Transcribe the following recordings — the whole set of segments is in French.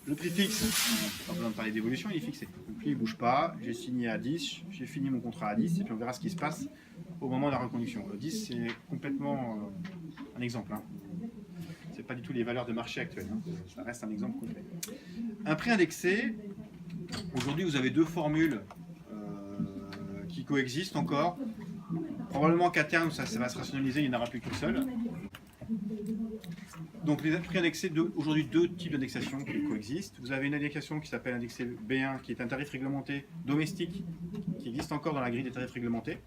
le prix fixe, pas besoin de parler d'évolution, il est fixé. Le prix ne bouge pas, j'ai signé à 10, j'ai fini mon contrat à 10, et puis on verra ce qui se passe au moment de la reconduction. Le 10, c'est complètement un exemple. Hein. Ce n'est pas du tout les valeurs de marché actuelles. Hein. Ça reste un exemple complet. Un prix indexé, aujourd'hui vous avez deux formules qui coexistent encore. Probablement qu'à terme, ça va se rationaliser, il n'y en aura plus qu'une seule. Donc les prix indexés, aujourd'hui deux types d'indexation qui coexistent. Vous avez une indexation qui s'appelle indexé B1, qui est un tarif réglementé domestique, qui existe encore dans la grille des tarifs réglementés.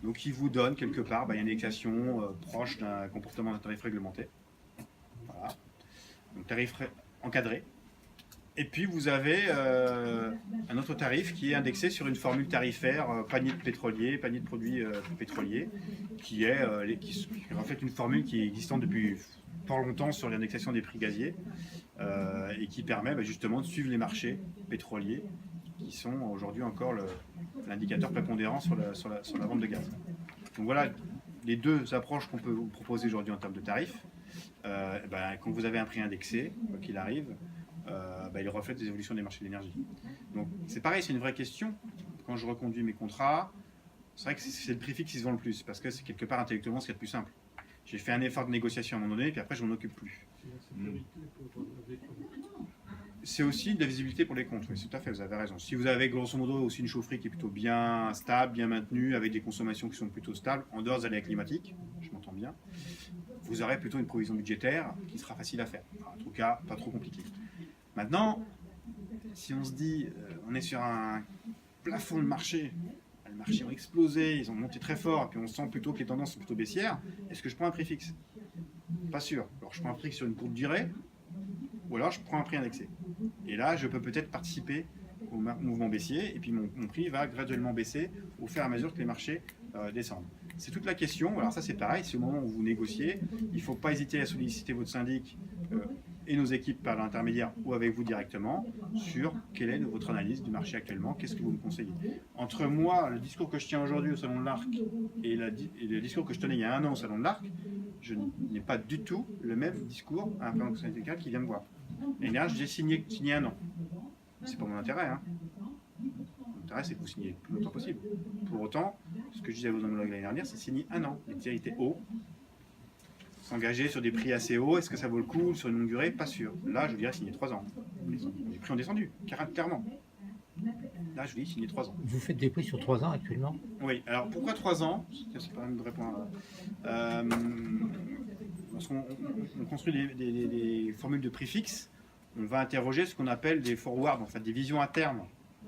Donc qui vous donne quelque part une indexation proche d'un comportement d'un tarif réglementé. Voilà. Donc tarif encadré. Et puis vous avez un autre tarif qui est indexé sur une formule tarifaire panier de pétrolier, panier de produits pétroliers, qui reflète une formule qui est existante depuis fort longtemps sur l'indexation des prix gaziers et qui permet justement de suivre les marchés pétroliers qui sont aujourd'hui encore l'indicateur prépondérant sur la vente de gaz. Donc voilà les deux approches qu'on peut vous proposer aujourd'hui en termes de tarifs. Quand vous avez un prix indexé, quoi qu'il arrive, il reflète les évolutions des marchés de l'énergie. Donc c'est pareil, c'est une vraie question. Quand je reconduis mes contrats, c'est vrai que c'est le prix fixe qui se vend le plus, parce que c'est quelque part intellectuellement ce qui est le plus simple. J'ai fait un effort de négociation à un moment donné, puis après je m'en occupe plus. C'est aussi de la visibilité pour les comptes, oui, tout à fait, vous avez raison. Si vous avez grosso modo aussi une chaufferie qui est plutôt bien stable, bien maintenue, avec des consommations qui sont plutôt stables, en dehors des aléas climatiques, je m'entends bien, vous aurez plutôt une provision budgétaire qui sera facile à faire. En tout cas, pas trop compliqué. Maintenant, si on se dit, on est sur un plafond de marché, les marchés ont explosé, ils ont monté très fort, et puis on sent plutôt que les tendances sont plutôt baissières, est-ce que je prends un prix fixe? Pas sûr. Alors je prends un prix sur une courte durée, ou alors je prends un prix indexé. Et là, je peux peut-être participer au mouvement baissier, et puis mon prix va graduellement baisser au fur et à mesure que les marchés descendent. C'est toute la question. Alors ça c'est pareil, c'est au moment où vous négociez, il ne faut pas hésiter à solliciter votre syndic et nos équipes par l'intermédiaire ou avec vous directement sur quelle est votre analyse du marché actuellement, qu'est-ce que vous me conseillez. Entre moi, le discours que je tiens aujourd'hui au Salon de l'Arc et le discours que je tenais il y a un an au Salon de l'Arc, je n'ai pas du tout le même discours à un plan syndical qui vient me voir. L'année dernière, j'ai signé un an. C'est pas mon intérêt. Hein. Mon intérêt, c'est que vous signiez le plus longtemps possible. Pour autant, ce que je disais à vos homologues l'année dernière, c'est signer un an. Les prix étaient hauts. S'engager sur des prix assez hauts, est-ce que ça vaut le coup sur une longue durée? Pas sûr. Là, je vous dirais signer 3 ans. Les prix ont descendu, clairement. Là, je vous dis signer 3 ans. Vous faites des prix sur 3 ans actuellement? Oui, alors pourquoi 3 ans? C'est pas un vrai point. Lorsqu'on construit des formules de prix fixes, on va interroger ce qu'on appelle des forwards, en fait, des visions à terme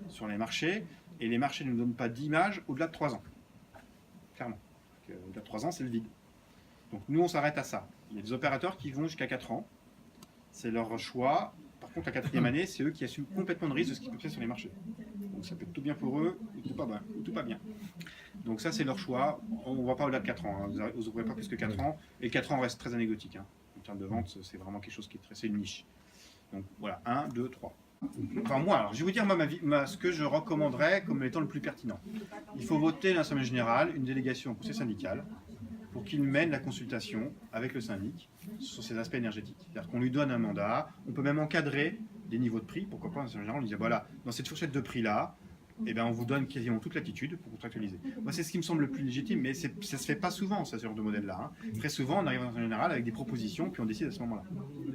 sur les marchés, et les marchés ne nous donnent pas d'image au-delà de 3 ans. Clairement. Au-delà de 3 ans, c'est le vide. Donc nous, on s'arrête à ça. Il y a des opérateurs qui vont jusqu'à 4 ans. C'est leur choix. Par contre, la 4e année, c'est eux qui assument complètement le risque de ce qui peut se faire sur les marchés. Donc ça peut être tout bien pour eux, ou tout pas bien. Donc ça, c'est leur choix. On ne va pas au-delà de 4 ans. Hein. Vous n'ouvrez pas plus que 4 ans. Et 4 ans reste très anecdotique. Hein. En termes de vente, c'est vraiment quelque chose qui est c'est une niche. Donc voilà, 1, 2, 3. Enfin moi, alors, je vais vous dire ce que je recommanderais comme étant le plus pertinent. Il faut voter l'Assemblée générale, une délégation au conseil syndical, pour qu'il mène la consultation avec le syndic sur ces aspects énergétiques. C'est-à-dire qu'on lui donne un mandat, on peut même encadrer des niveaux de prix, pourquoi pas, en général, on lui dit, voilà, dans cette fourchette de prix-là, on vous donne quasiment toute latitude pour contractualiser. Moi, c'est ce qui me semble le plus légitime, mais ça ne se fait pas souvent, ce genre de modèle-là. Hein. Très souvent, on arrive en général avec des propositions, puis on décide à ce moment-là.